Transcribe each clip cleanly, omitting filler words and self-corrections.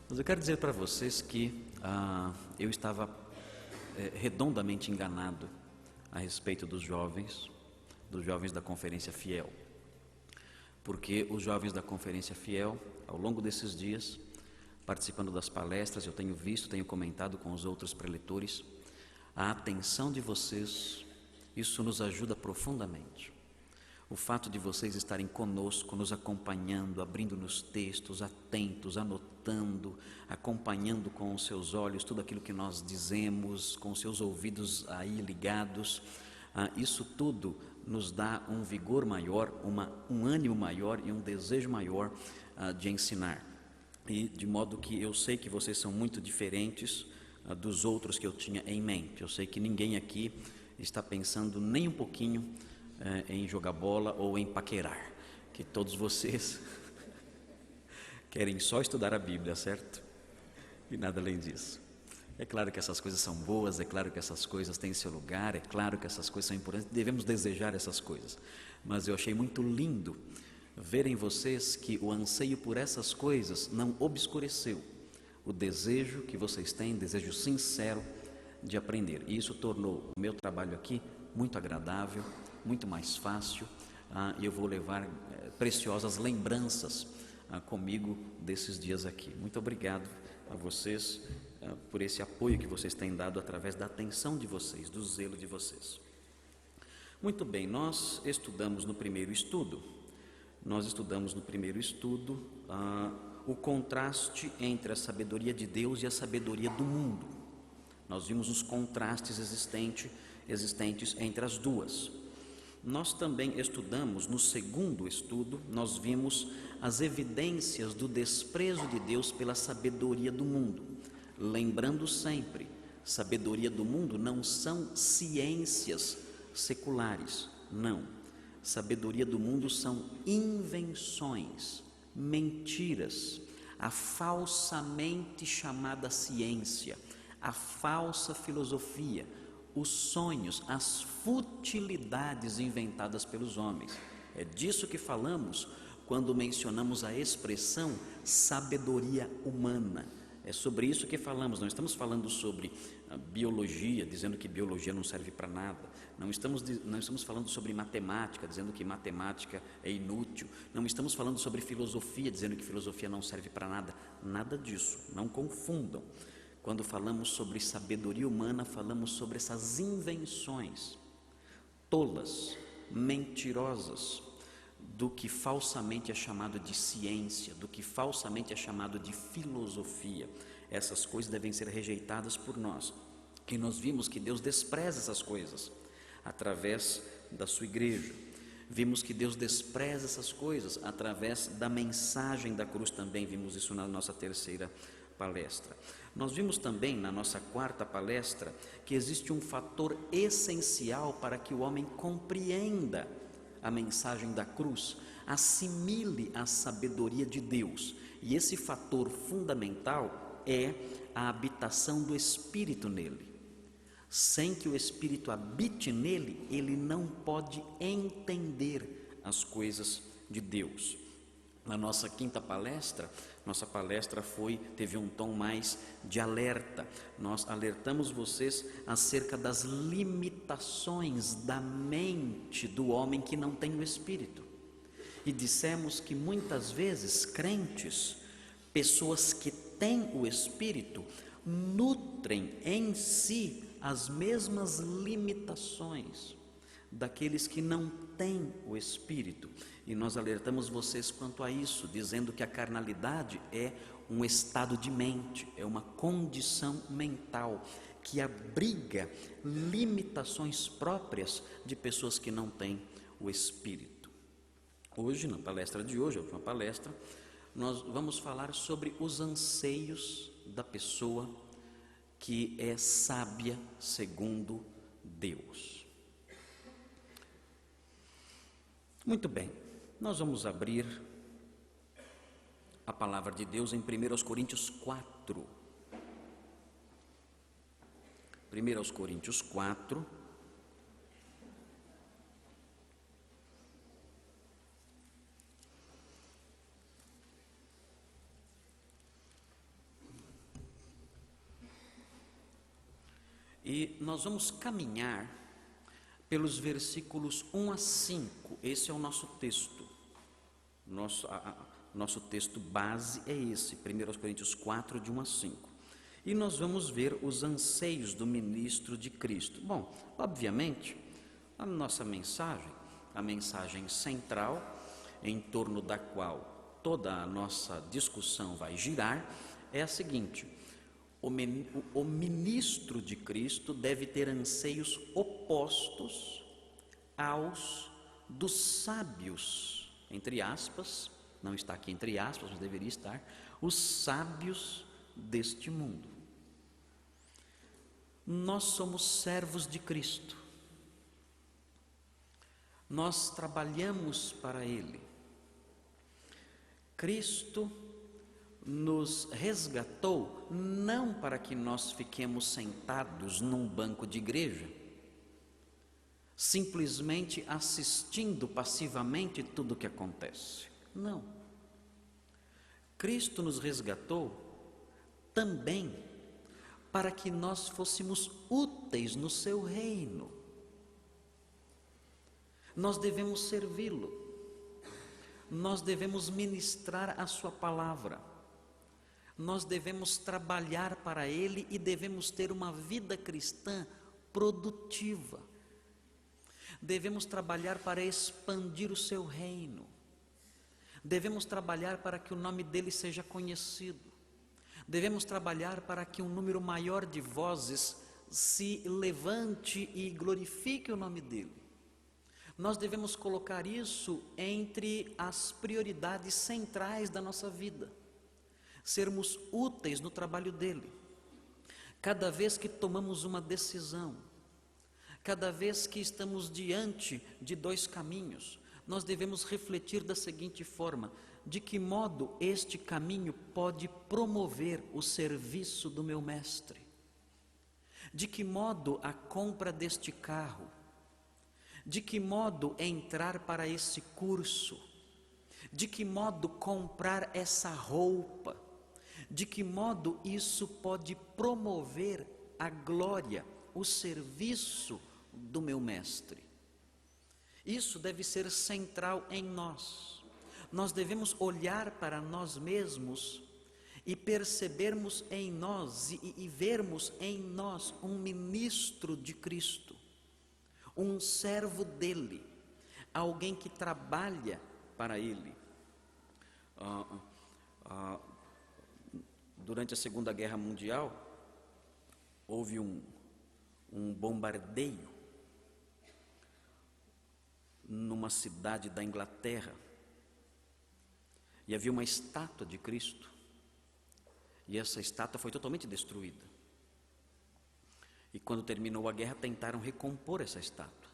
Mas eu quero dizer para vocês que eu estava redondamente enganado a respeito dos jovens da Conferência Fiel. Porque os jovens da Conferência Fiel, ao longo desses dias, participando das palestras, eu tenho visto, tenho comentado com os outros preletores, a atenção de vocês, isso nos ajuda profundamente. O fato de vocês estarem conosco, nos acompanhando, abrindo nos textos, atentos, anotando, acompanhando com os seus olhos tudo aquilo que nós dizemos, com os seus ouvidos aí ligados, isso tudo nos dá um vigor maior, um ânimo maior e um desejo maior de ensinar. E de modo que eu sei que vocês são muito diferentes dos outros que eu tinha em mente. Eu sei que ninguém aqui está pensando nem um pouquinho em jogar bola ou em paquerar, que todos vocês querem só estudar a Bíblia, certo? E nada além disso. É claro que essas coisas são boas, é claro que essas coisas têm seu lugar, é claro que essas coisas são importantes, devemos desejar essas coisas. Mas eu achei muito lindo ver em vocês que o anseio por essas coisas não obscureceu o desejo que vocês têm, desejo sincero de aprender. E isso tornou o meu trabalho aqui muito agradável, muito mais fácil, e eu vou levar preciosas lembranças comigo desses dias aqui. Muito obrigado a vocês por esse apoio que vocês têm dado através da atenção de vocês, do zelo de vocês. Muito bem, nós estudamos no primeiro estudo o contraste entre a sabedoria de Deus e a sabedoria do mundo. Nós vimos os contrastes existentes entre as duas. Nós também estudamos, no segundo estudo, nós vimos as evidências do desprezo de Deus pela sabedoria do mundo. Lembrando sempre, sabedoria do mundo não são ciências seculares, não. Sabedoria do mundo são invenções, mentiras, a falsamente chamada ciência, a falsa filosofia, os sonhos, as futilidades inventadas pelos homens. É disso que falamos quando mencionamos a expressão sabedoria humana. É sobre isso que falamos. Não estamos falando sobre biologia, dizendo que biologia não serve para nada. Não estamos falando sobre matemática, dizendo que matemática é inútil. Não estamos falando sobre filosofia, dizendo que filosofia não serve para nada. Nada disso, não confundam. Quando falamos sobre sabedoria humana, falamos sobre essas invenções tolas, mentirosas, do que falsamente é chamado de ciência, do que falsamente é chamado de filosofia. Essas coisas devem ser rejeitadas por nós. E nós vimos que Deus despreza essas coisas através da sua igreja. Vimos que Deus despreza essas coisas através da mensagem da cruz também. Vimos isso na nossa terceira palestra. Nós vimos também na nossa quarta palestra que existe um fator essencial para que o homem compreenda a mensagem da cruz, assimile a sabedoria de Deus. E esse fator fundamental é a habitação do Espírito nele. Sem que o Espírito habite nele, ele não pode entender as coisas de Deus. Na nossa quinta palestra, nossa palestra teve um tom mais de alerta. Nós alertamos vocês acerca das limitações da mente do homem que não tem o Espírito. E dissemos que muitas vezes crentes, pessoas que têm o Espírito, nutrem em si as mesmas limitações daqueles que não têm o Espírito. E nós alertamos vocês quanto a isso, dizendo que a carnalidade é um estado de mente, é uma condição mental que abriga limitações próprias de pessoas que não têm o Espírito. Hoje, na palestra de hoje, a última palestra, nós vamos falar sobre os anseios da pessoa que é sábia segundo Deus. Muito bem, nós vamos abrir a palavra de Deus em 1 Coríntios 4. 1 Coríntios 4. E nós vamos caminhar pelos versículos 1 a 5, esse é o nosso texto. Nosso texto base é esse, 1 Coríntios 4, de 1 a 5. E nós vamos ver os anseios do ministro de Cristo. Bom, obviamente, a nossa mensagem, a mensagem central, em torno da qual toda a nossa discussão vai girar, é a seguinte: o ministro de Cristo deve ter anseios opostos aos dos sábios, entre aspas, não está aqui entre aspas, mas deveria estar, os sábios deste mundo. Nós somos servos de Cristo, nós trabalhamos para Ele. Cristo nos resgatou não para que nós fiquemos sentados num banco de igreja, simplesmente assistindo passivamente tudo o que acontece. Não. Cristo nos resgatou também para que nós fôssemos úteis no seu reino. Nós devemos servi-lo, nós devemos ministrar a sua palavra, nós devemos trabalhar para Ele e devemos ter uma vida cristã produtiva. Devemos trabalhar para expandir o seu reino, devemos trabalhar para que o nome dele seja conhecido, devemos trabalhar para que um número maior de vozes se levante e glorifique o nome dele. Nós devemos colocar isso entre as prioridades centrais da nossa vida, sermos úteis no trabalho dele. Cada vez que tomamos uma decisão, cada vez que estamos diante de dois caminhos, nós devemos refletir da seguinte forma: de que modo este caminho pode promover o serviço do meu mestre? De que modo a compra deste carro? De que modo entrar para esse curso? De que modo comprar essa roupa? De que modo isso pode promover a glória, o serviço do meu mestre? Isso deve ser central em nós. Nós devemos olhar para nós mesmos e percebermos em nós e vermos em nós um ministro de Cristo, um servo dele, alguém que trabalha para ele. Durante a Segunda Guerra Mundial, houve um bombardeio numa cidade da Inglaterra, e havia uma estátua de Cristo, e essa estátua foi totalmente destruída. E quando terminou a guerra, tentaram recompor essa estátua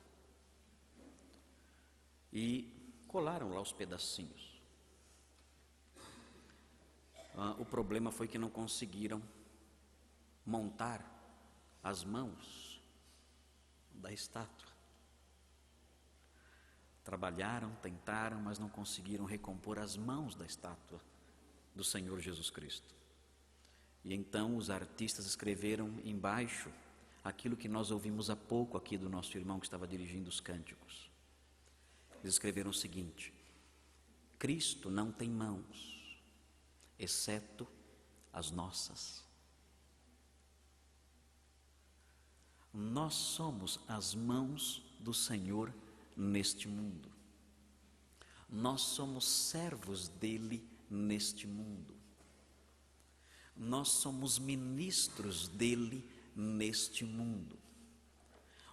e colaram lá os pedacinhos. O problema foi que não conseguiram montar as mãos da estátua. Trabalharam, tentaram, mas não conseguiram recompor as mãos da estátua do Senhor Jesus Cristo. E então os artistas escreveram embaixo aquilo que nós ouvimos há pouco aqui do nosso irmão que estava dirigindo os cânticos. Eles escreveram o seguinte: Cristo não tem mãos, exceto as nossas. Nós somos as mãos do Senhor neste mundo. Nós somos servos dele neste mundo. Nós somos ministros dele neste mundo.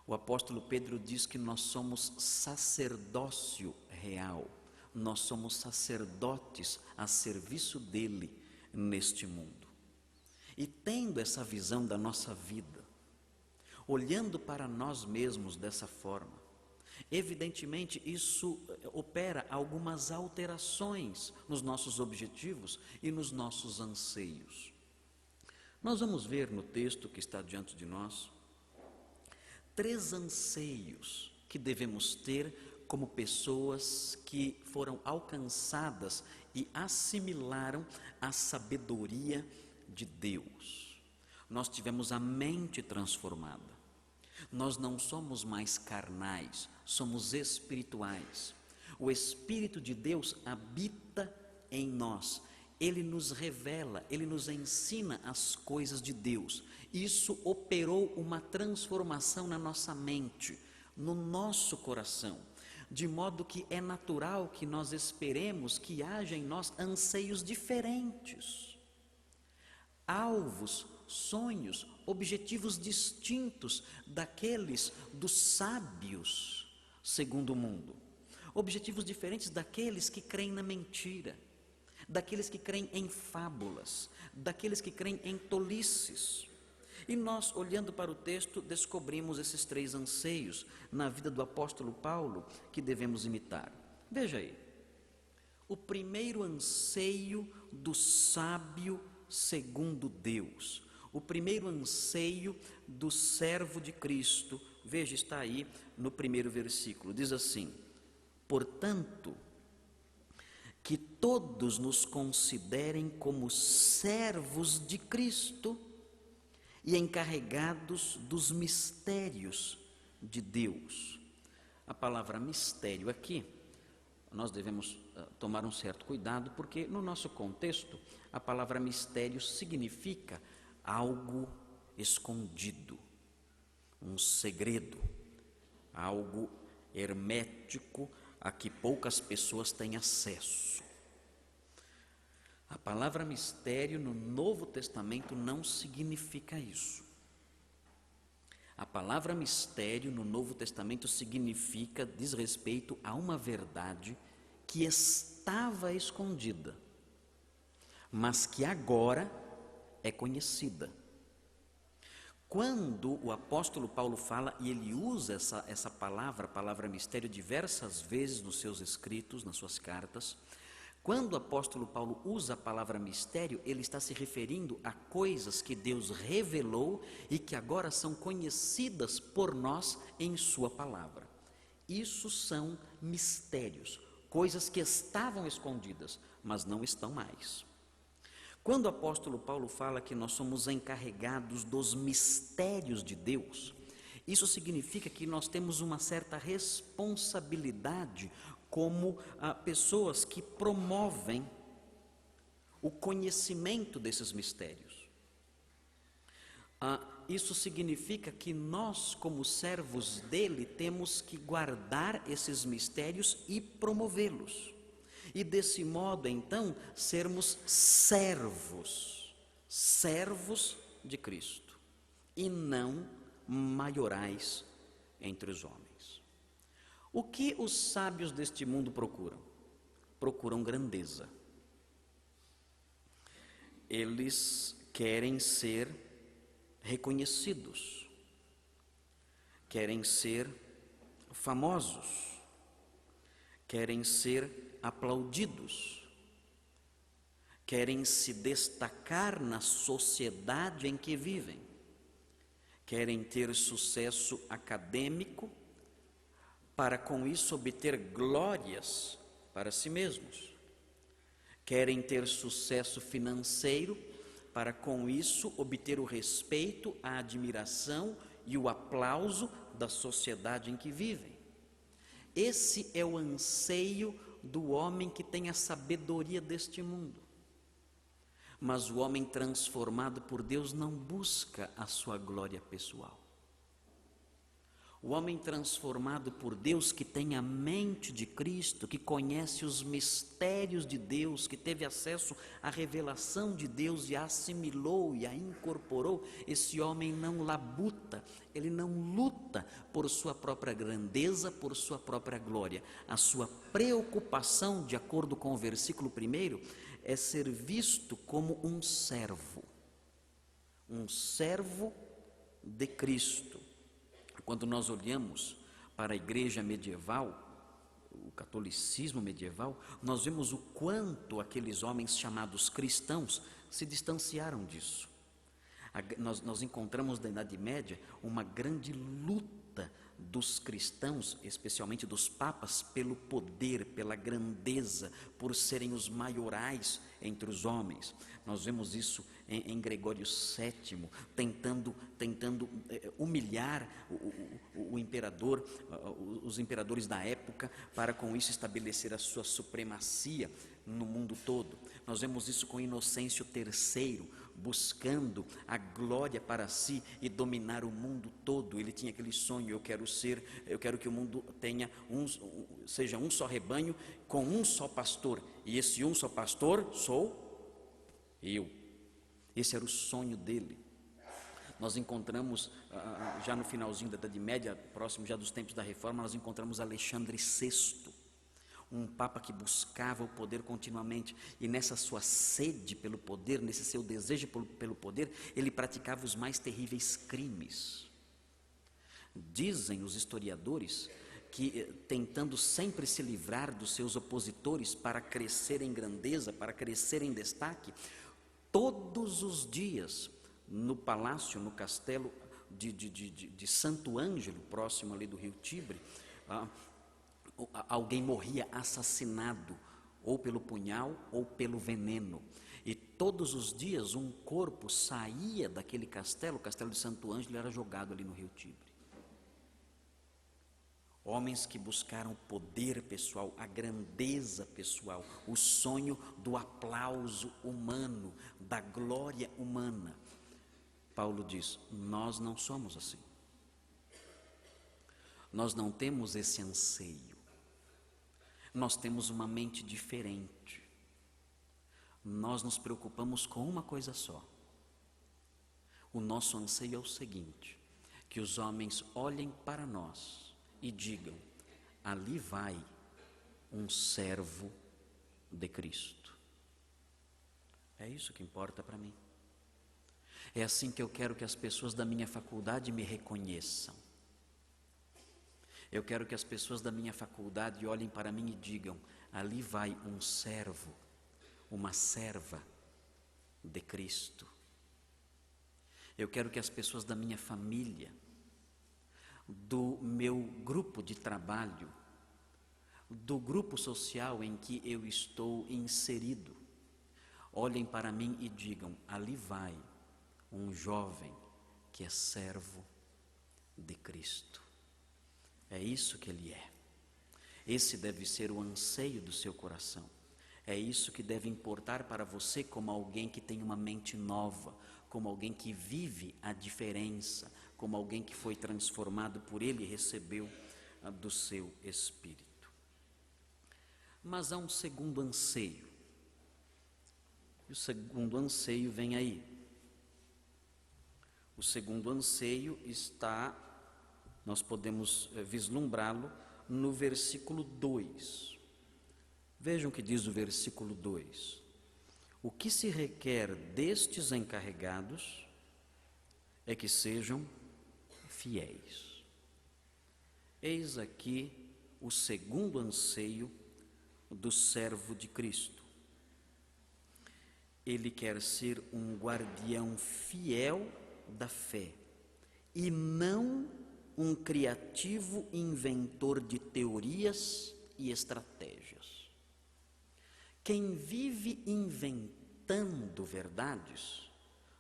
O apóstolo Pedro diz que nós somos sacerdócio real. Nós somos sacerdotes a serviço dele neste mundo. E tendo essa visão da nossa vida, olhando para nós mesmos dessa forma, evidentemente isso opera algumas alterações nos nossos objetivos e nos nossos anseios. Nós vamos ver no texto que está diante de nós 3 anseios que devemos ter como pessoas que foram alcançadas e assimilaram a sabedoria de Deus. nós tivemos a mente transformada. Nós não somos mais carnais, somos espirituais. O Espírito de Deus habita em nós. Ele nos revela, Ele nos ensina as coisas de Deus. Isso operou uma transformação na nossa mente, no nosso coração, de modo que é natural que nós esperemos que haja em nós anseios diferentes, alvos, sonhos, objetivos distintos daqueles dos sábios segundo o mundo, objetivos diferentes daqueles que creem na mentira, daqueles que creem em fábulas, daqueles que creem em tolices. E nós, olhando para o texto, descobrimos esses 3 anseios na vida do apóstolo Paulo que devemos imitar. Veja aí, o primeiro anseio do sábio segundo Deus, o primeiro anseio do servo de Cristo, veja, está aí no primeiro versículo, diz assim: portanto, que todos nos considerem como servos de Cristo e encarregados dos mistérios de Deus. A palavra mistério aqui, nós devemos tomar um certo cuidado, porque no nosso contexto, a palavra mistério significa algo escondido, um segredo, algo hermético a que poucas pessoas têm acesso. A palavra mistério no Novo Testamento não significa isso. A palavra mistério no Novo Testamento significa, diz respeito a uma verdade que estava escondida, mas que agora é conhecida. Quando o apóstolo Paulo fala, e ele usa essa palavra mistério, diversas vezes nos seus escritos, nas suas cartas, quando o apóstolo Paulo usa a palavra mistério, ele está se referindo a coisas que Deus revelou e que agora são conhecidas por nós em sua palavra. Isso são mistérios, coisas que estavam escondidas, mas não estão mais. Quando o apóstolo Paulo fala que nós somos encarregados dos mistérios de Deus, isso significa que nós temos uma certa responsabilidade como pessoas que promovem o conhecimento desses mistérios. Isso significa que nós, como servos dele, temos que guardar esses mistérios e promovê-los. E desse modo, então, sermos servos de Cristo, e não maiorais entre os homens. O que os sábios deste mundo procuram? Procuram grandeza. Eles querem ser reconhecidos, querem ser famosos, querem ser aplaudidos, querem se destacar na sociedade em que vivem, querem ter sucesso acadêmico, para com isso obter glórias para si mesmos. Querem ter sucesso financeiro, para com isso obter o respeito, a admiração e o aplauso da sociedade em que vivem. Esse é o anseio do homem que tem a sabedoria deste mundo. Mas o homem transformado por Deus não busca a sua glória pessoal. O homem transformado por Deus, que tem a mente de Cristo, que conhece os mistérios de Deus, que teve acesso à revelação de Deus e a assimilou e a incorporou, esse homem não labuta, ele não luta por sua própria grandeza, por sua própria glória. A sua preocupação, de acordo com o versículo 1, é ser visto como um servo de Cristo. Quando nós olhamos para a igreja medieval, o catolicismo medieval, nós vemos o quanto aqueles homens chamados cristãos se distanciaram disso. Nós encontramos na Idade Média uma grande luta dos cristãos, especialmente dos papas, pelo poder, pela grandeza, por serem os maiorais entre os homens. Nós vemos isso em Gregório VII, tentando humilhar o imperador, os imperadores da época, para com isso estabelecer a sua supremacia no mundo todo. Nós vemos isso com Inocêncio III, buscando a glória para si e dominar o mundo todo. Ele tinha aquele sonho: eu quero que o mundo seja um só rebanho com um só pastor, e esse um só pastor sou eu. Esse era o sonho dele. Nós encontramos, já no finalzinho da Idade Média, próximo já dos tempos da Reforma, nós encontramos Alexandre VI, um papa que buscava o poder continuamente, e nessa sua sede pelo poder, nesse seu desejo pelo poder, ele praticava os mais terríveis crimes. Dizem os historiadores que, tentando sempre se livrar dos seus opositores para crescer em grandeza, para crescer em destaque, todos os dias no palácio, no castelo de Santo Ângelo, próximo ali do rio Tibre, alguém morria assassinado, ou pelo punhal ou pelo veneno. E todos os dias um corpo saía daquele castelo, o castelo de Santo Ângelo, e era jogado ali no rio Tibre. Homens que buscaram o poder pessoal, a grandeza pessoal, o sonho do aplauso humano, da glória humana. Paulo diz: nós não somos assim. Nós não temos esse anseio. Nós temos uma mente diferente. Nós nos preocupamos com uma coisa só. O nosso anseio é o seguinte: que os homens olhem para nós e digam: ali vai um servo de Cristo. É isso que importa para mim. É assim que eu quero que as pessoas da minha faculdade me reconheçam. Eu quero que as pessoas da minha faculdade olhem para mim e digam: ali vai um servo, uma serva de Cristo. Eu quero que as pessoas da minha família, do meu grupo de trabalho, do grupo social em que eu estou inserido, olhem para mim e digam: ali vai um jovem que é servo de Cristo. É isso que ele é. Esse deve ser o anseio do seu coração. É isso que deve importar para você, como alguém que tem uma mente nova, como alguém que vive a diferença, como alguém que foi transformado por ele e recebeu do seu Espírito. Mas há um segundo anseio. E o segundo anseio vem aí. O segundo anseio está, nós podemos vislumbrá-lo no versículo 2. Vejam o que diz o versículo 2. O que se requer destes encarregados é que sejam fiéis. Eis aqui o segundo anseio do servo de Cristo. Ele quer ser um guardião fiel da fé e não um criativo inventor de teorias e estratégias. Quem vive inventando verdades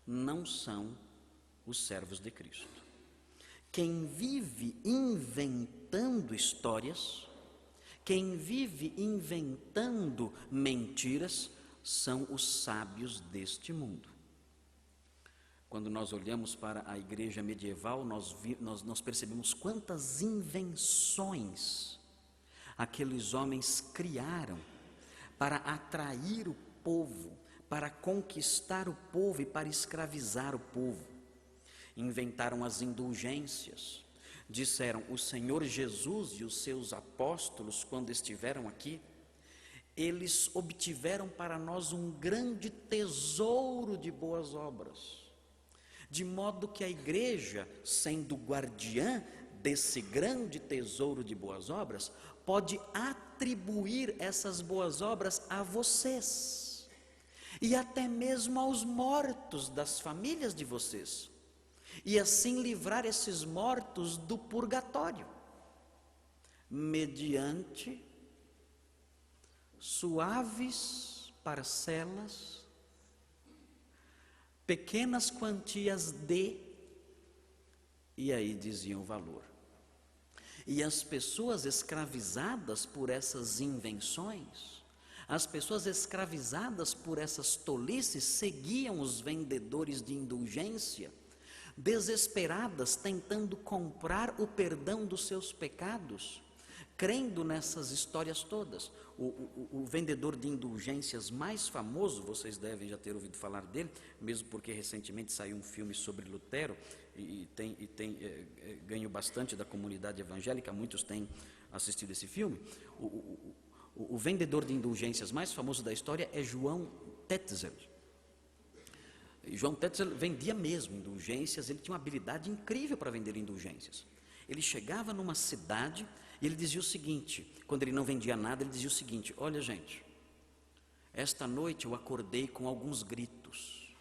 não são os servos de Cristo. Quem vive inventando histórias, quem vive inventando mentiras, são os sábios deste mundo. Quando nós olhamos para a igreja medieval, nós percebemos quantas invenções aqueles homens criaram para atrair o povo, para conquistar o povo e para escravizar o povo. Inventaram as indulgências. Disseram: o Senhor Jesus e os seus apóstolos, quando estiveram aqui, eles obtiveram para nós um grande tesouro de boas obras. De modo que a igreja, sendo guardiã desse grande tesouro de boas obras, pode atribuir essas boas obras a vocês e até mesmo aos mortos das famílias de vocês. e assim livrar esses mortos do purgatório, mediante suaves parcelas, pequenas quantias e aí diziam o valor. E as pessoas escravizadas por essas invenções, as pessoas escravizadas por essas tolices, seguiam os vendedores de indulgência, desesperadas, tentando comprar o perdão dos seus pecados, crendo nessas histórias todas. O vendedor de indulgências mais famoso, vocês devem já ter ouvido falar dele, mesmo porque recentemente saiu um filme sobre Lutero, ganhou bastante da comunidade evangélica, muitos têm assistido esse filme. O vendedor de indulgências mais famoso da história é João Tetzel. João Tetzel vendia mesmo indulgências, ele tinha uma habilidade incrível para vender indulgências. Ele chegava numa cidade e ele dizia o seguinte, quando ele não vendia nada, ele dizia o seguinte: olha gente, esta noite eu acordei com alguns gritos.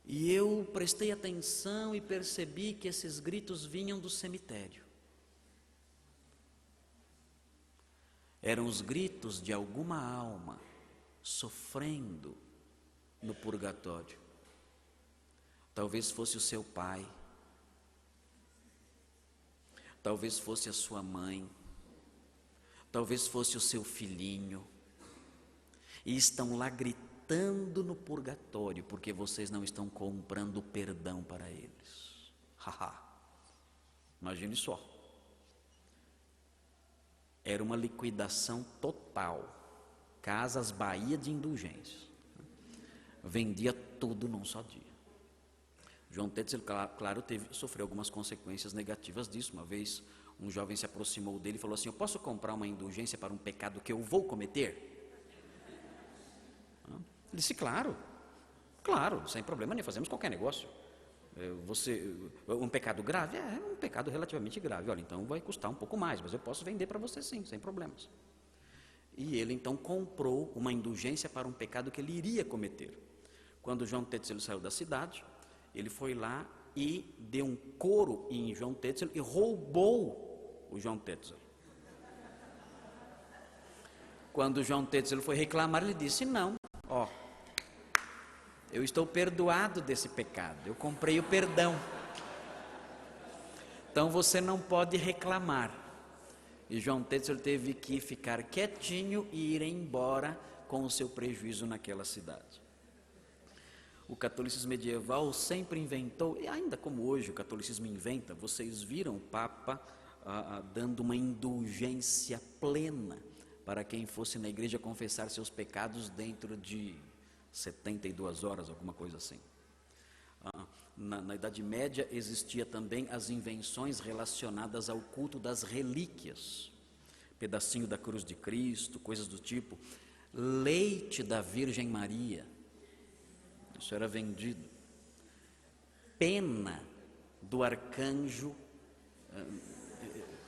E eu prestei atenção e percebi que esses gritos vinham do cemitério. Eram os gritos de alguma alma sofrendo no purgatório. Talvez fosse o seu pai, talvez fosse a sua mãe, talvez fosse o seu filhinho, e estão lá gritando no purgatório, porque vocês não estão comprando perdão para eles. Haha, imagine só. Era uma liquidação total. Casas Bahia de indulgências. Vendia tudo num só dia. João Tetzel, claro, sofreu algumas consequências negativas disso. Uma vez um jovem se aproximou dele e falou assim: eu posso comprar uma indulgência para um pecado que eu vou cometer? Ele disse: claro, sem problema nem fazemos qualquer negócio. Um pecado grave? É um pecado relativamente grave. Olha, então vai custar um pouco mais, mas eu posso vender para você sim, sem problemas. E ele então comprou uma indulgência para um pecado que ele iria cometer. Quando João Tetzel saiu da cidade, ele foi lá e deu um couro em João Tetzel e roubou o João Tetzel. Quando João Tetzel foi reclamar, ele disse: não, eu estou perdoado desse pecado, eu comprei o perdão, então você não pode reclamar. E João Tetzel teve que ficar quietinho e ir embora com o seu prejuízo naquela cidade. O catolicismo medieval sempre inventou, e ainda como hoje o catolicismo inventa, vocês viram o Papa dando uma indulgência plena para quem fosse na igreja confessar seus pecados dentro de 72 horas, alguma coisa assim. Na Idade Média existia também as invenções relacionadas ao culto das relíquias, pedacinho da cruz de Cristo, coisas do tipo, leite da Virgem Maria, isso era vendido, pena do arcanjo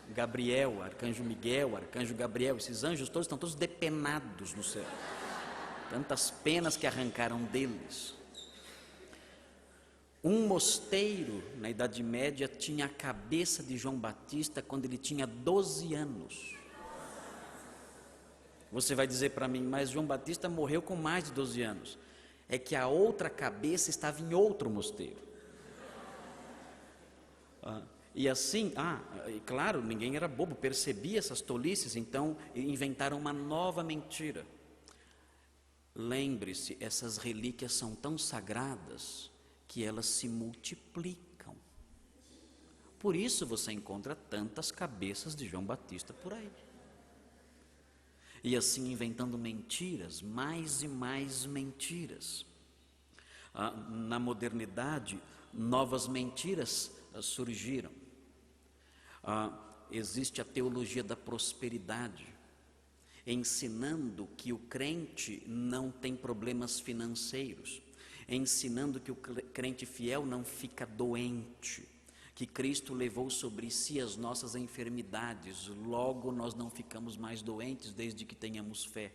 Gabriel, arcanjo Miguel, arcanjo Gabriel, esses anjos todos estão todos depenados no céu, tantas penas que arrancaram deles. Um mosteiro, na Idade Média, tinha a cabeça de João Batista quando ele tinha 12 anos. Você vai dizer para mim: mas João Batista morreu com mais de 12 anos. É que a outra cabeça estava em outro mosteiro. E assim, claro, ninguém era bobo, percebia essas tolices, então inventaram uma nova mentira. Lembre-se, essas relíquias são tão sagradas que elas se multiplicam. Por isso você encontra tantas cabeças de João Batista por aí. E assim inventando mentiras, mais e mais mentiras. Na modernidade, novas mentiras surgiram. Existe a teologia da prosperidade, ensinando que o crente não tem problemas financeiros, ensinando que o crente fiel não fica doente, que Cristo levou sobre si as nossas enfermidades, logo nós não ficamos mais doentes desde que tenhamos fé.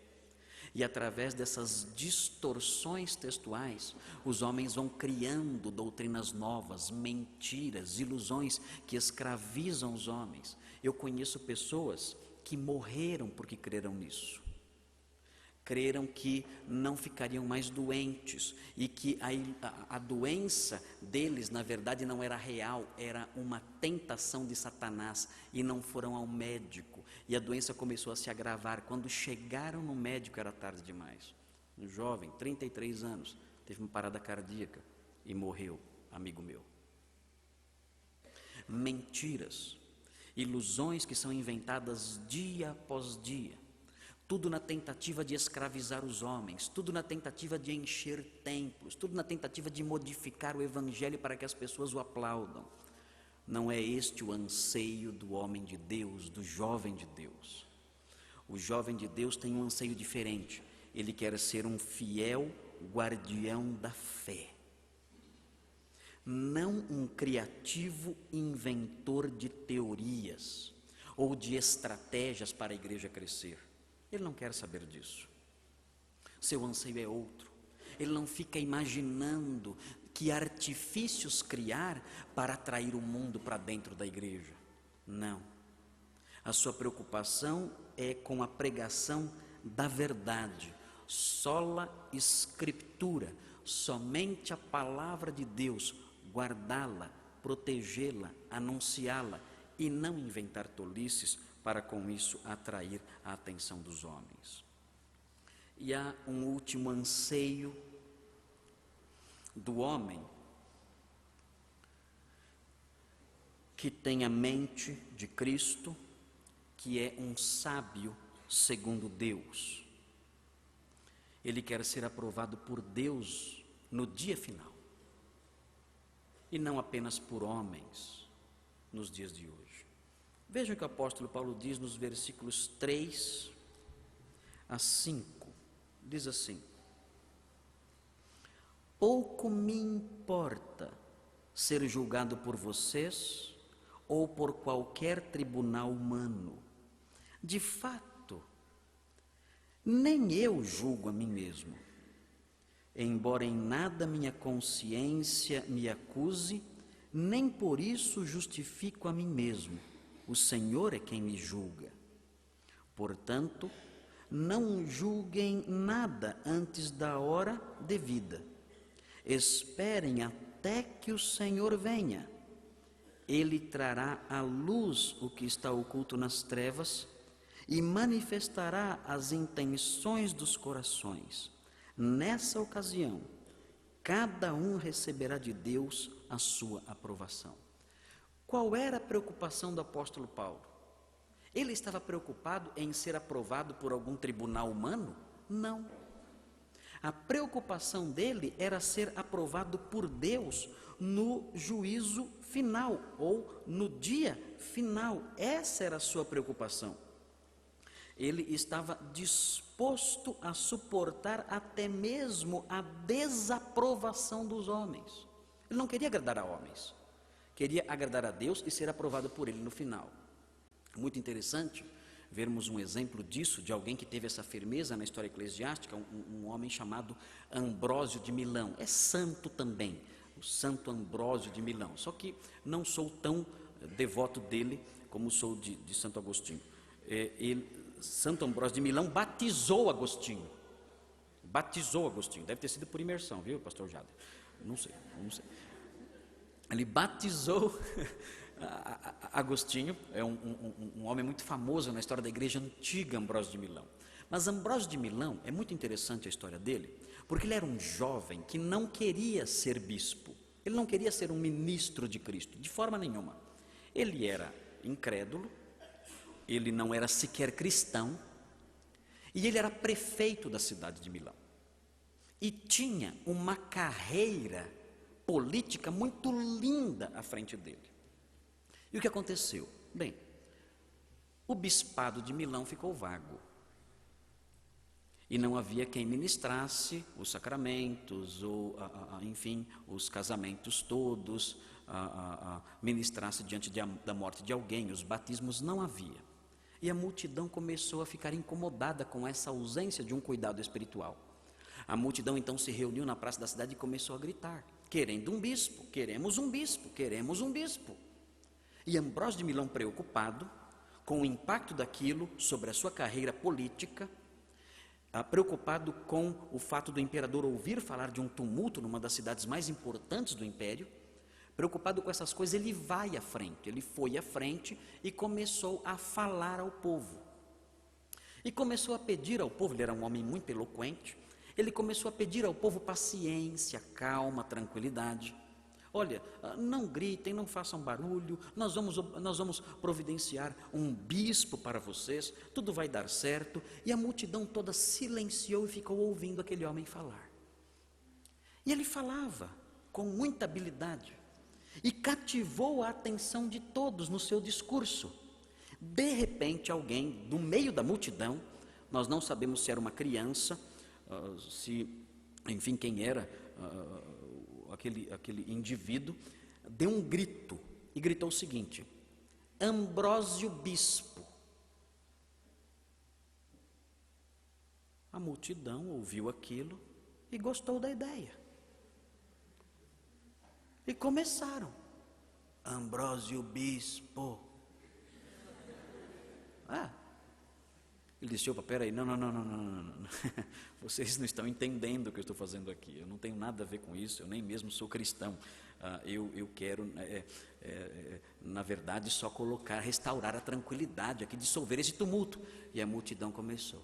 E através dessas distorções textuais, os homens vão criando doutrinas novas, mentiras, ilusões que escravizam os homens. Eu conheço pessoas que morreram porque creram nisso. Creram que não ficariam mais doentes e que a doença deles, na verdade, não era real, era uma tentação de Satanás, e não foram ao médico. E a doença começou a se agravar. Quando chegaram no médico, era tarde demais. Um jovem, 33 anos, teve uma parada cardíaca e morreu, amigo meu. Mentiras, ilusões que são inventadas dia após dia, tudo na tentativa de escravizar os homens, tudo na tentativa de encher templos, tudo na tentativa de modificar o evangelho para que as pessoas o aplaudam. Não é este o anseio do homem de Deus, do jovem de Deus. O jovem de Deus tem um anseio diferente. Ele quer ser um fiel guardião da fé, não um criativo inventor de teorias ou de estratégias para a igreja crescer. Ele não quer saber disso. Seu anseio é outro. Ele não fica imaginando que artifícios criar para atrair o mundo para dentro da igreja. Não. A sua preocupação é com a pregação da verdade. Sola Escritura, somente a palavra de Deus, guardá-la, protegê-la, anunciá-la e não inventar tolices para com isso atrair a atenção dos homens. E há um último anseio do homem que tem a mente de Cristo, que é um sábio segundo Deus. Ele quer ser aprovado por Deus no dia final, e não apenas por homens nos dias de hoje. Vejam o que o apóstolo Paulo diz nos versículos 3 a 5. Diz assim: pouco me importa ser julgado por vocês ou por qualquer tribunal humano. De fato, nem eu julgo a mim mesmo. Embora em nada minha consciência me acuse, nem por isso justifico a mim mesmo. O Senhor é quem me julga. Portanto, não julguem nada antes da hora devida. Esperem até que o Senhor venha. Ele trará à luz o que está oculto nas trevas e manifestará as intenções dos corações. Nessa ocasião, cada um receberá de Deus a sua aprovação. Qual era a preocupação do apóstolo Paulo? Ele estava preocupado em ser aprovado por algum tribunal humano? Não. A preocupação dele era ser aprovado por Deus no juízo final, ou no dia final. Essa era a sua preocupação. Ele estava disposto a suportar até mesmo a desaprovação dos homens. Ele não queria agradar a homens, queria agradar a Deus e ser aprovado por Ele no final. Muito interessante vermos um exemplo disso, de alguém que teve essa firmeza na história eclesiástica, um homem chamado Ambrósio de Milão. É santo também, o Santo Ambrósio de Milão, só que não sou tão devoto dele como sou de Santo Agostinho. Santo Ambrósio de Milão batizou Agostinho, deve ter sido por imersão, viu, pastor Jader? Não sei. Ele batizou Agostinho, é um homem muito famoso na história da igreja antiga, Ambrósio de Milão. Mas Ambrósio de Milão, é muito interessante a história dele, porque ele era um jovem que não queria ser bispo, ele não queria ser um ministro de Cristo, de forma nenhuma. Ele era incrédulo, ele não era sequer cristão, e ele era prefeito da cidade de Milão. E tinha uma carreira política muito linda à frente dele. E o que aconteceu? Bem, o bispado de Milão ficou vago. E não havia quem ministrasse os sacramentos, ou, enfim, os casamentos todos, ministrasse diante da morte de alguém, os batismos não havia. E a multidão começou a ficar incomodada com essa ausência de um cuidado espiritual. A multidão então se reuniu na praça da cidade e começou a gritar: querendo um bispo, queremos um bispo, queremos um bispo. E Ambrósio de Milão, preocupado com o impacto daquilo sobre a sua carreira política, preocupado com o fato do imperador ouvir falar de um tumulto numa das cidades mais importantes do império, preocupado com essas coisas, ele vai à frente, ele foi à frente e começou a falar ao povo. E começou a pedir ao povo, ele era um homem muito eloquente, ele começou a pedir ao povo paciência, calma, tranquilidade. Olha, não gritem, não façam barulho, nós vamos providenciar um bispo para vocês, tudo vai dar certo. E a multidão toda silenciou e ficou ouvindo aquele homem falar. E ele falava com muita habilidade e cativou a atenção de todos no seu discurso. De repente, alguém do meio da multidão, nós não sabemos se era uma criança, enfim, quem era aquele indivíduo, deu um grito e gritou o seguinte: Ambrósio Bispo. A multidão ouviu aquilo e gostou da ideia. E começaram: Ambrósio Bispo. Ele disse: opa, peraí, não, vocês não estão entendendo o que eu estou fazendo aqui, eu não tenho nada a ver com isso, eu nem mesmo sou cristão, eu quero, na verdade, só restaurar a tranquilidade aqui, dissolver esse tumulto. E a multidão começou: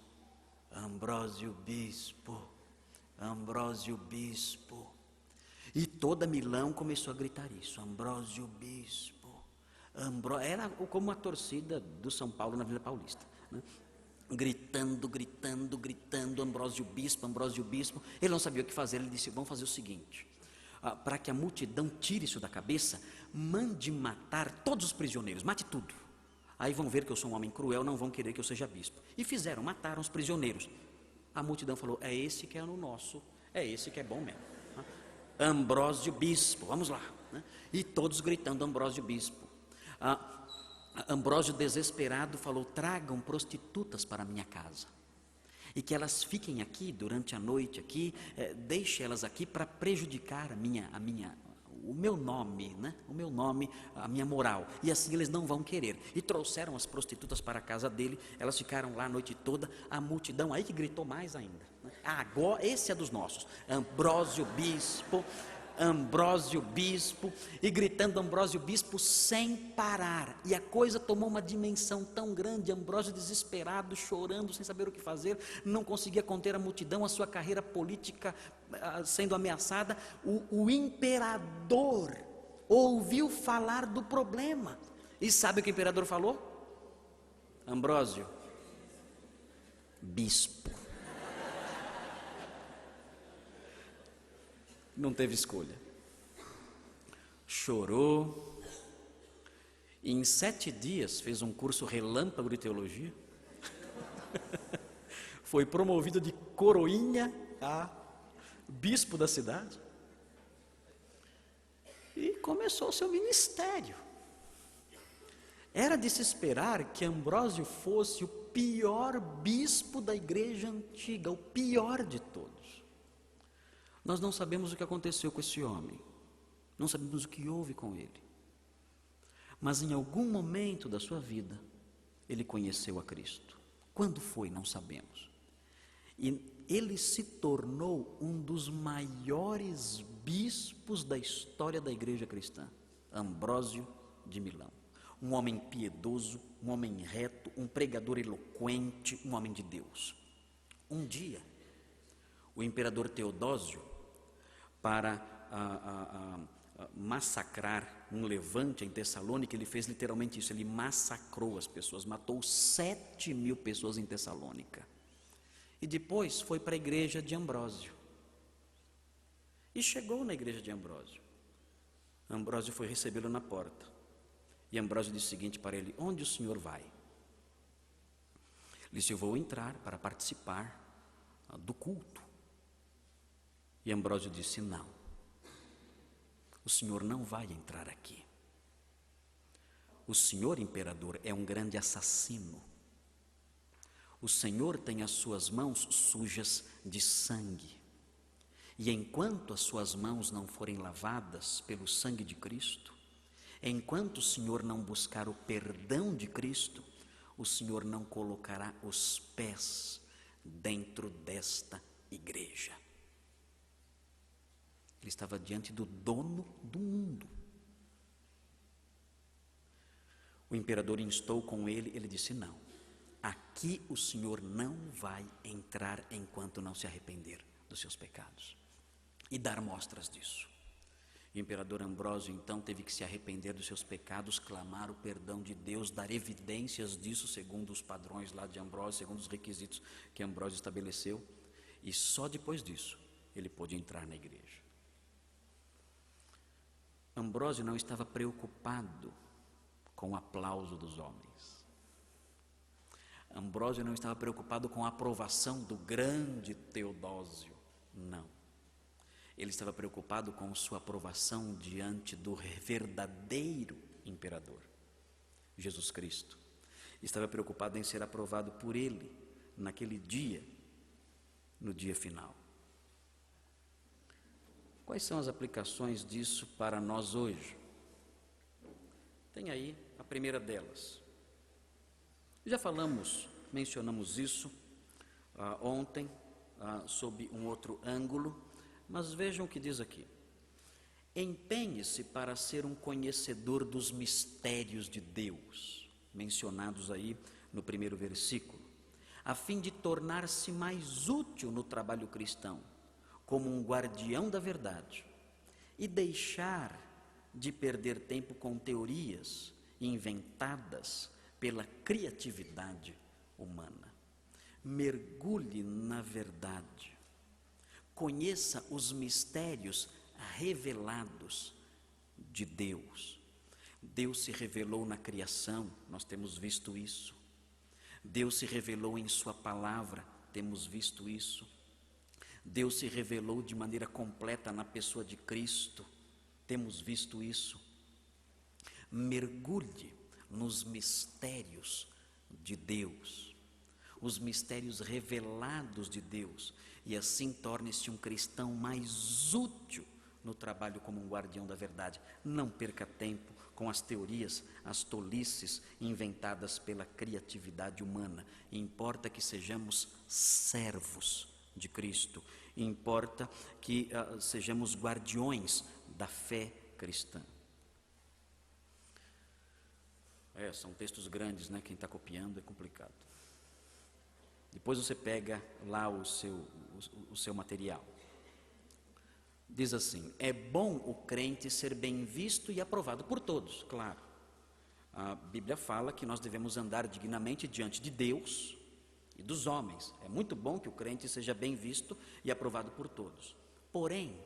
Ambrósio Bispo, Ambrósio Bispo. E toda Milão começou a gritar isso: Ambrósio Bispo, era como a torcida do São Paulo na Vila Paulista, né? Gritando, Ambrósio Bispo. Ele não sabia o que fazer, ele disse: vamos fazer o seguinte, para que a multidão tire isso da cabeça, mande matar todos os prisioneiros, mate tudo, aí vão ver que eu sou um homem cruel, não vão querer que eu seja bispo. E fizeram, mataram os prisioneiros. A multidão falou: é esse que é no nosso, é esse que é bom mesmo, Ambrósio Bispo, vamos lá, né? E todos gritando: Ambrósio Bispo. Ambrósio, desesperado, falou: tragam prostitutas para a minha casa, e que elas fiquem aqui durante a noite, deixe elas aqui para prejudicar o meu nome, né? O meu nome, a minha moral, e assim eles não vão querer. E trouxeram as prostitutas para a casa dele, elas ficaram lá a noite toda. A multidão aí que gritou mais ainda, né? Agora esse é dos nossos, Ambrósio Bispo, Ambrósio Bispo, e gritando Ambrósio Bispo sem parar. E a coisa tomou uma dimensão tão grande. Ambrósio, desesperado, chorando, sem saber o que fazer, não conseguia conter a multidão, a sua carreira política sendo ameaçada. O imperador ouviu falar do problema, e sabe o que o imperador falou? Ambrósio Bispo. Não teve escolha, chorou, e em 7 dias fez um curso relâmpago de teologia, foi promovido de coroinha a bispo da cidade, e começou o seu ministério. Era de se esperar que Ambrósio fosse o pior bispo da igreja antiga, o pior de todos. Nós não sabemos o que aconteceu com esse homem, não sabemos o que houve com ele, mas em algum momento da sua vida, ele conheceu a Cristo. Quando foi, não sabemos. E ele se tornou um dos maiores bispos da história da igreja cristã, Ambrósio de Milão. Um homem piedoso, um homem reto, um pregador eloquente, um homem de Deus. Um dia, o imperador Teodósio, para massacrar um levante em Tessalônica, ele fez literalmente isso, ele massacrou as pessoas, matou 7.000 pessoas em Tessalônica. E depois foi para a igreja de Ambrósio. E chegou na igreja de Ambrósio. Ambrósio foi recebê-lo na porta. E Ambrósio disse o seguinte para ele: onde o senhor vai? Ele disse: eu vou entrar para participar do culto. E Ambrósio disse: não, o senhor não vai entrar aqui. O senhor, imperador, é um grande assassino. O Senhor tem as suas mãos sujas de sangue. E enquanto as suas mãos não forem lavadas pelo sangue de Cristo, enquanto o Senhor não buscar o perdão de Cristo, o Senhor não colocará os pés dentro desta igreja. Ele estava diante do dono do mundo. O imperador instou com ele, ele disse: não, aqui o Senhor não vai entrar enquanto não se arrepender dos seus pecados e dar mostras disso. O imperador Ambrósio então teve que se arrepender dos seus pecados, clamar o perdão de Deus, dar evidências disso segundo os padrões lá de Ambrósio, segundo os requisitos que Ambrósio estabeleceu, e só depois disso ele pôde entrar na igreja. Ambrósio não estava preocupado com o aplauso dos homens. Ambrósio não estava preocupado com a aprovação do grande Teodósio, não. Ele estava preocupado com sua aprovação diante do verdadeiro imperador, Jesus Cristo. Estava preocupado em ser aprovado por ele naquele dia, no dia final. Quais são as aplicações disso para nós hoje? Tem aí a primeira delas. Já mencionamos isso ontem, sob um outro ângulo, mas vejam o que diz aqui. Empenhe-se para ser um conhecedor dos mistérios de Deus, mencionados aí no primeiro versículo, a fim de tornar-se mais útil no trabalho cristão, como um guardião da verdade, e deixar de perder tempo com teorias inventadas pela criatividade humana. Mergulhe na verdade. Conheça os mistérios revelados de Deus. Deus se revelou na criação, nós temos visto isso. Deus se revelou em sua palavra, temos visto isso. Deus se revelou de maneira completa na pessoa de Cristo, temos visto isso. Mergulhe nos mistérios de Deus, os mistérios revelados de Deus, e assim torne-se um cristão mais útil no trabalho como um guardião da verdade. Não perca tempo com as teorias, as tolices inventadas pela criatividade humana. Importa que sejamos servos de Cristo, importa que sejamos guardiões da fé cristã. São textos grandes, né? Quem está copiando é complicado. Depois você pega lá o seu material. Diz assim: é bom o crente ser bem visto e aprovado por todos, claro. A Bíblia fala que nós devemos andar dignamente diante de Deus e dos homens. É muito bom que o crente seja bem visto e aprovado por todos. Porém,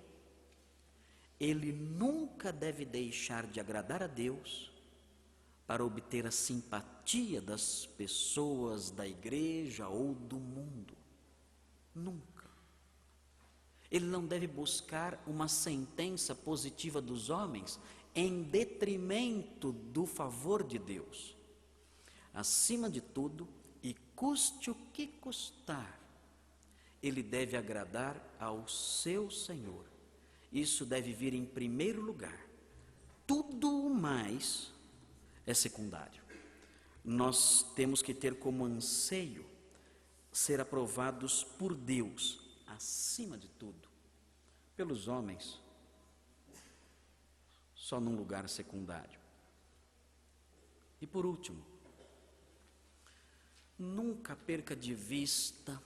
ele nunca deve deixar de agradar a Deus para obter a simpatia das pessoas da igreja ou do mundo. Nunca. Ele não deve buscar uma sentença positiva dos homens em detrimento do favor de Deus. Acima de tudo, e custe o que custar, ele deve agradar ao seu Senhor. Isso deve vir em primeiro lugar. Tudo o mais é secundário. Nós temos que ter como anseio ser aprovados por Deus, acima de tudo. Pelos homens, só num lugar secundário. E por último, nunca perca de vista,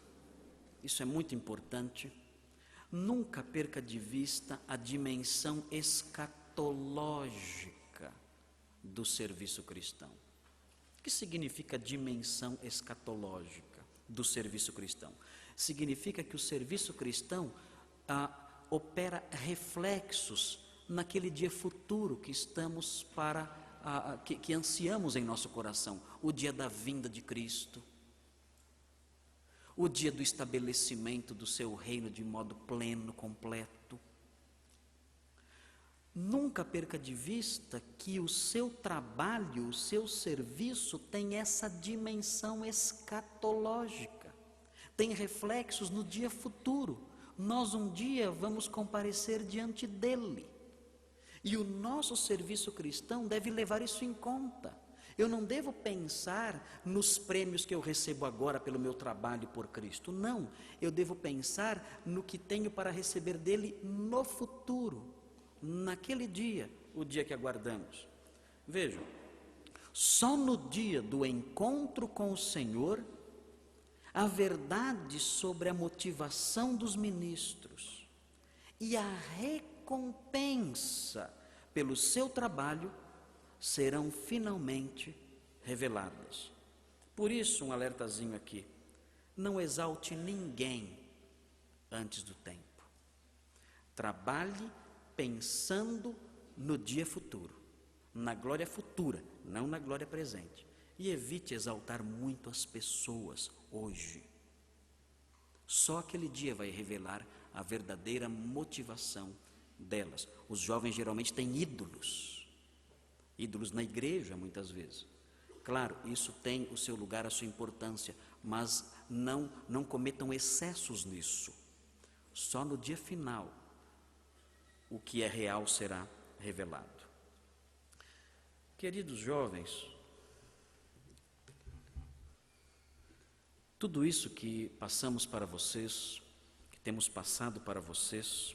isso é muito importante, nunca perca de vista a dimensão escatológica do serviço cristão. O que significa dimensão escatológica do serviço cristão? Significa que o serviço cristão opera reflexos naquele dia futuro que estamos que ansiamos em nosso coração, o dia da vinda de Cristo, o dia do estabelecimento do seu reino de modo pleno, completo. Nunca perca de vista que o seu trabalho, o seu serviço tem essa dimensão escatológica, tem reflexos no dia futuro. Nós um dia vamos comparecer diante dele, e o nosso serviço cristão deve levar isso em conta. Eu não devo pensar nos prêmios que eu recebo agora pelo meu trabalho por Cristo, não. Eu devo pensar no que tenho para receber dele no futuro, naquele dia, o dia que aguardamos. Vejam, só no dia do encontro com o Senhor, a verdade sobre a motivação dos ministros e a recompensa pelo seu trabalho serão finalmente reveladas. Por isso, um alertazinho aqui: não exalte ninguém antes do tempo. Trabalhe pensando no dia futuro, na glória futura, não na glória presente. E evite exaltar muito as pessoas hoje. Só aquele dia vai revelar a verdadeira motivação delas. Os jovens geralmente têm ídolos na igreja muitas vezes. Claro, isso tem o seu lugar, a sua importância, mas não cometam excessos nisso. Só no dia final o que é real será revelado. Queridos jovens, tudo isso que passamos para vocês, que temos passado para vocês,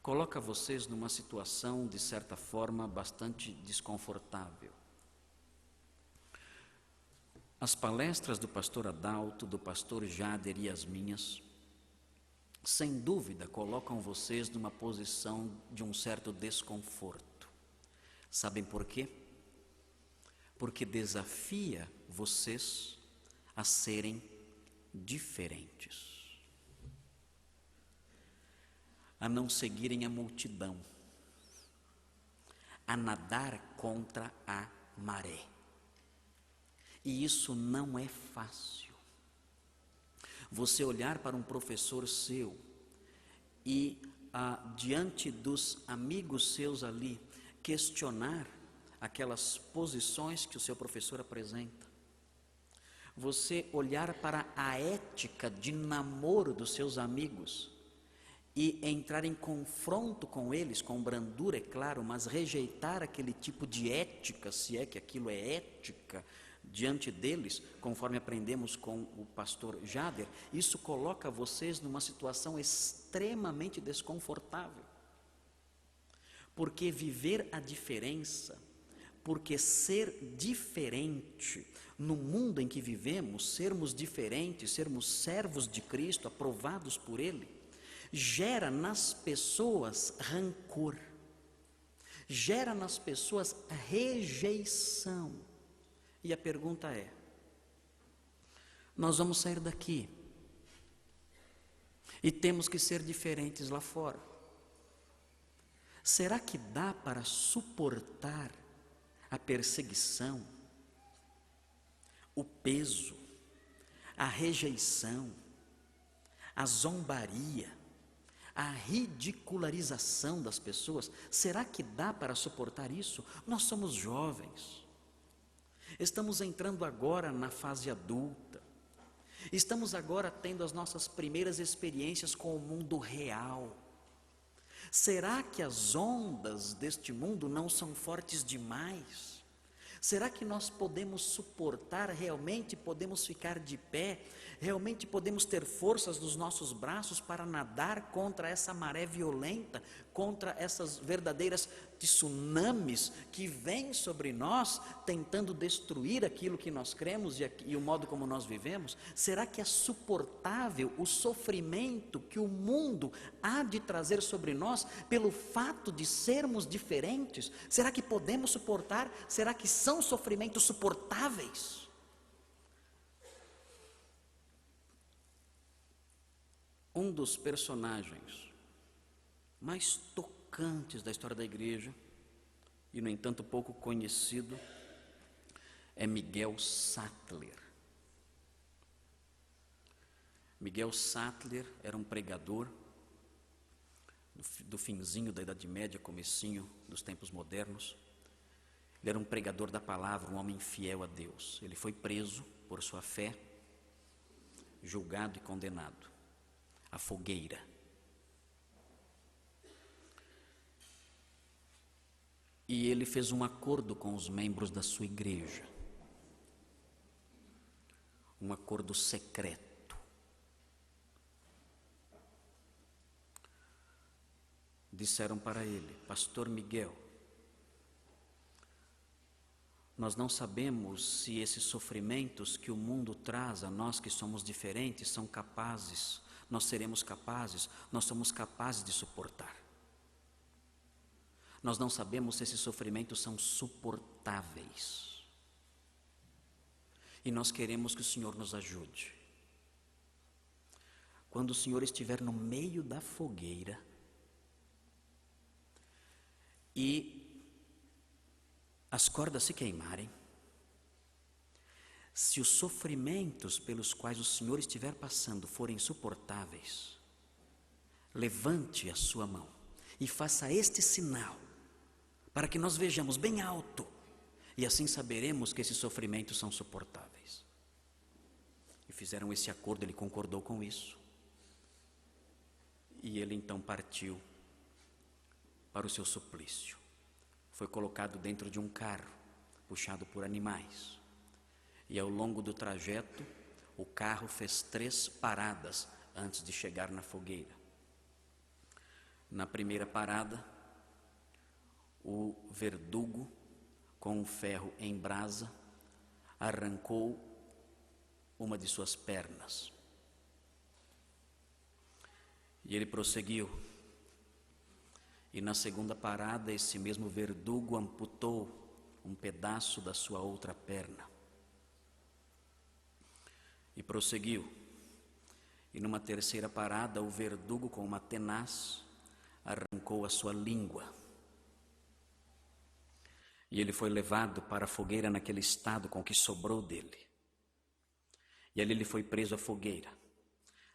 coloca vocês numa situação, de certa forma, bastante desconfortável. As palestras do pastor Adalto, do pastor Jader e as minhas, sem dúvida, colocam vocês numa posição de um certo desconforto. Sabem por quê? Porque desafia vocês a serem diferentes, a não seguirem a multidão, a nadar contra a maré. E isso não é fácil. Você olhar para um professor seu e, diante dos amigos seus ali, questionar aquelas posições que o seu professor apresenta. Você olhar para a ética de namoro dos seus amigos e entrar em confronto com eles, com brandura, é claro, mas rejeitar aquele tipo de ética, se é que aquilo é ética, diante deles, conforme aprendemos com o pastor Jader, isso coloca vocês numa situação extremamente desconfortável. Porque viver a diferença, porque ser diferente, no mundo em que vivemos, sermos diferentes, sermos servos de Cristo, aprovados por Ele, gera nas pessoas rancor, gera nas pessoas rejeição. E a pergunta é: nós vamos sair daqui e temos que ser diferentes lá fora. Será que dá para suportar a perseguição, o peso, a rejeição, a zombaria, a ridicularização das pessoas? Será que dá para suportar isso? Nós somos jovens. Estamos entrando agora na fase adulta. Estamos agora tendo as nossas primeiras experiências com o mundo real. Será que as ondas deste mundo não são fortes demais? Será que nós podemos suportar realmente, podemos ficar de pé, realmente podemos ter forças nos nossos braços para nadar contra essa maré violenta, contra essas verdadeiras tsunamis que vêm sobre nós, tentando destruir aquilo que nós cremos e o modo como nós vivemos? Será que é suportável o sofrimento que o mundo há de trazer sobre nós pelo fato de sermos diferentes? Será que podemos suportar? Será que são sofrimentos suportáveis? Um dos personagens mais tocantes da história da igreja, e no entanto pouco conhecido, é Miguel Sattler. Miguel Sattler era um pregador do finzinho da Idade Média, comecinho dos tempos modernos. Ele era um pregador da palavra, um homem fiel a Deus. Ele foi preso por sua fé, julgado e condenado à fogueira. E ele fez um acordo com os membros da sua igreja, um acordo secreto. Disseram para ele: Pastor Miguel, nós não sabemos se esses sofrimentos que o mundo traz a nós que somos diferentes são capazes, nós seremos capazes, nós somos capazes de suportar. Nós não sabemos se esses sofrimentos são suportáveis. E nós queremos que o Senhor nos ajude. Quando o Senhor estiver no meio da fogueira e as cordas se queimarem, se os sofrimentos pelos quais o Senhor estiver passando forem suportáveis, levante a sua mão e faça este sinal, para que nós vejamos bem alto, e assim saberemos que esses sofrimentos são suportáveis. E fizeram esse acordo, ele concordou com isso. E ele então partiu para o seu suplício. Foi colocado dentro de um carro, puxado por animais. E ao longo do trajeto, o carro fez 3 paradas antes de chegar na fogueira. Na primeira parada, o verdugo, com um ferro em brasa, arrancou uma de suas pernas. E ele prosseguiu. E na segunda parada, esse mesmo verdugo amputou um pedaço da sua outra perna. E prosseguiu. E numa terceira parada, o verdugo, com uma tenaz, arrancou a sua língua. E ele foi levado para a fogueira naquele estado com o que sobrou dele. E ali ele foi preso à fogueira,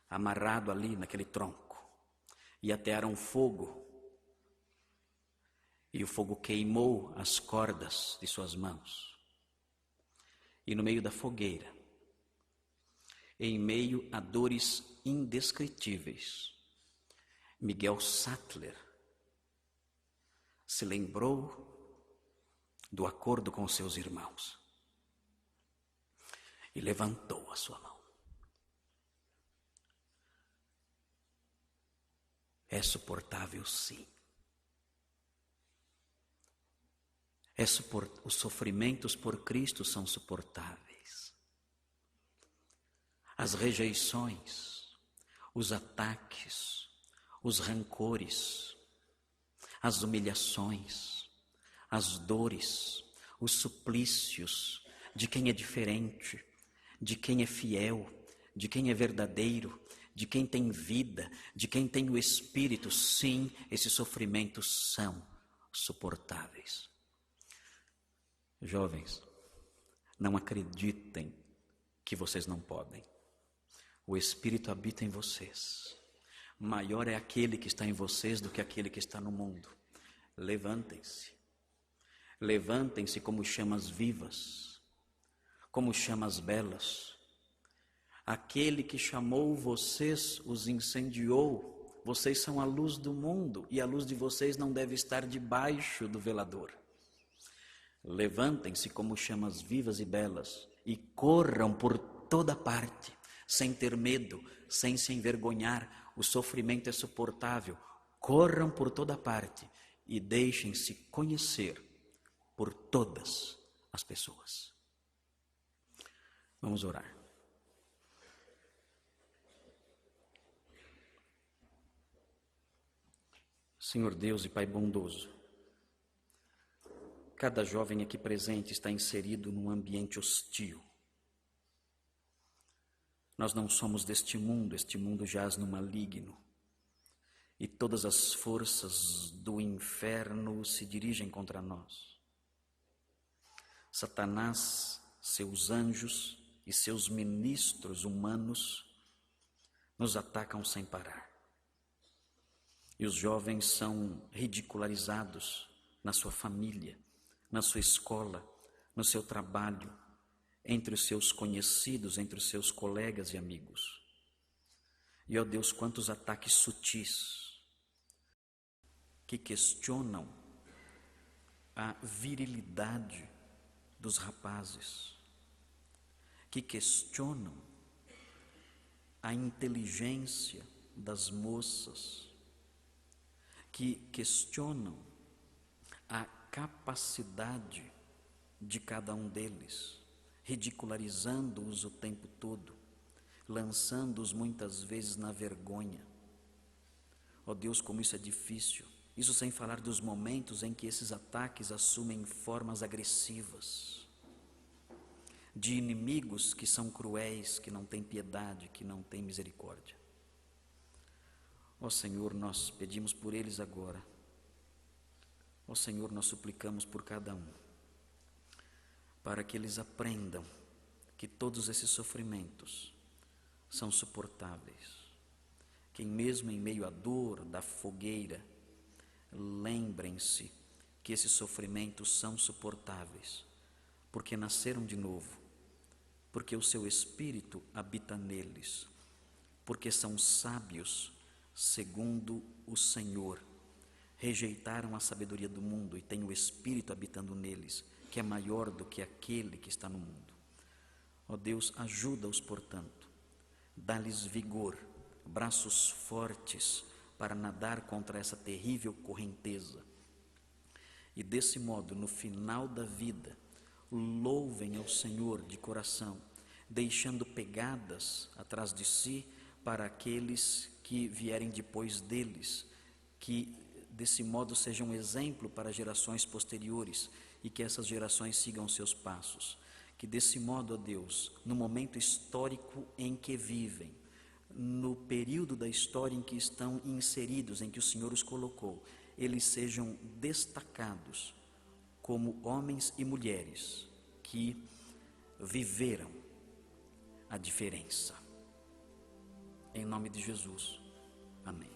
amarrado ali naquele tronco. E atearam fogo. E o fogo queimou as cordas de suas mãos. E no meio da fogueira, em meio a dores indescritíveis, Miguel Sattler se lembrou do acordo com seus irmãos e levantou a sua mão. É suportável, sim. Os sofrimentos por Cristo são suportáveis. As rejeições, os ataques, os rancores, as humilhações, as dores, os suplícios de quem é diferente, de quem é fiel, de quem é verdadeiro, de quem tem vida, de quem tem o Espírito. Sim, esses sofrimentos são suportáveis. Jovens, não acreditem que vocês não podem. O Espírito habita em vocês. Maior é aquele que está em vocês do que aquele que está no mundo. Levantem-se. Levantem-se como chamas vivas, como chamas belas. Aquele que chamou vocês os incendiou. Vocês são a luz do mundo e a luz de vocês não deve estar debaixo do velador. Levantem-se como chamas vivas e belas e corram por toda parte, sem ter medo, sem se envergonhar. O sofrimento é suportável. Corram por toda parte e deixem-se conhecer por todas as pessoas. Vamos orar. Senhor Deus e Pai bondoso, cada jovem aqui presente está inserido num ambiente hostil. Nós não somos deste mundo, este mundo jaz no maligno. E todas as forças do inferno se dirigem contra nós. Satanás, seus anjos e seus ministros humanos nos atacam sem parar. E os jovens são ridicularizados na sua família, na sua escola, no seu trabalho, entre os seus conhecidos, entre os seus colegas e amigos. E, ó Deus, quantos ataques sutis que questionam a virilidade dos rapazes, que questionam a inteligência das moças, que questionam a capacidade de cada um deles, ridicularizando-os o tempo todo, lançando-os muitas vezes na vergonha. Ó Deus, como isso é difícil. Isso sem falar dos momentos em que esses ataques assumem formas agressivas, de inimigos que são cruéis, que não têm piedade, que não têm misericórdia. Ó Senhor, nós pedimos por eles agora. Ó Senhor, nós suplicamos por cada um, para que eles aprendam que todos esses sofrimentos são suportáveis, que mesmo em meio à dor da fogueira, lembrem-se que esses sofrimentos são suportáveis, porque nasceram de novo, porque o seu Espírito habita neles, porque são sábios segundo o Senhor, rejeitaram a sabedoria do mundo e têm o Espírito habitando neles, que é maior do que aquele que está no mundo. Ó Deus, ajuda-os, portanto, dá-lhes vigor, braços fortes para nadar contra essa terrível correnteza. E desse modo, no final da vida, louvem ao Senhor de coração, deixando pegadas atrás de si para aqueles que vierem depois deles, que desse modo sejam um exemplo para gerações posteriores e que essas gerações sigam seus passos. Que desse modo, ó Deus, no momento histórico em que vivem, no período da história em que estão inseridos, em que o Senhor os colocou, eles sejam destacados como homens e mulheres que viveram a diferença. Em nome de Jesus. Amém.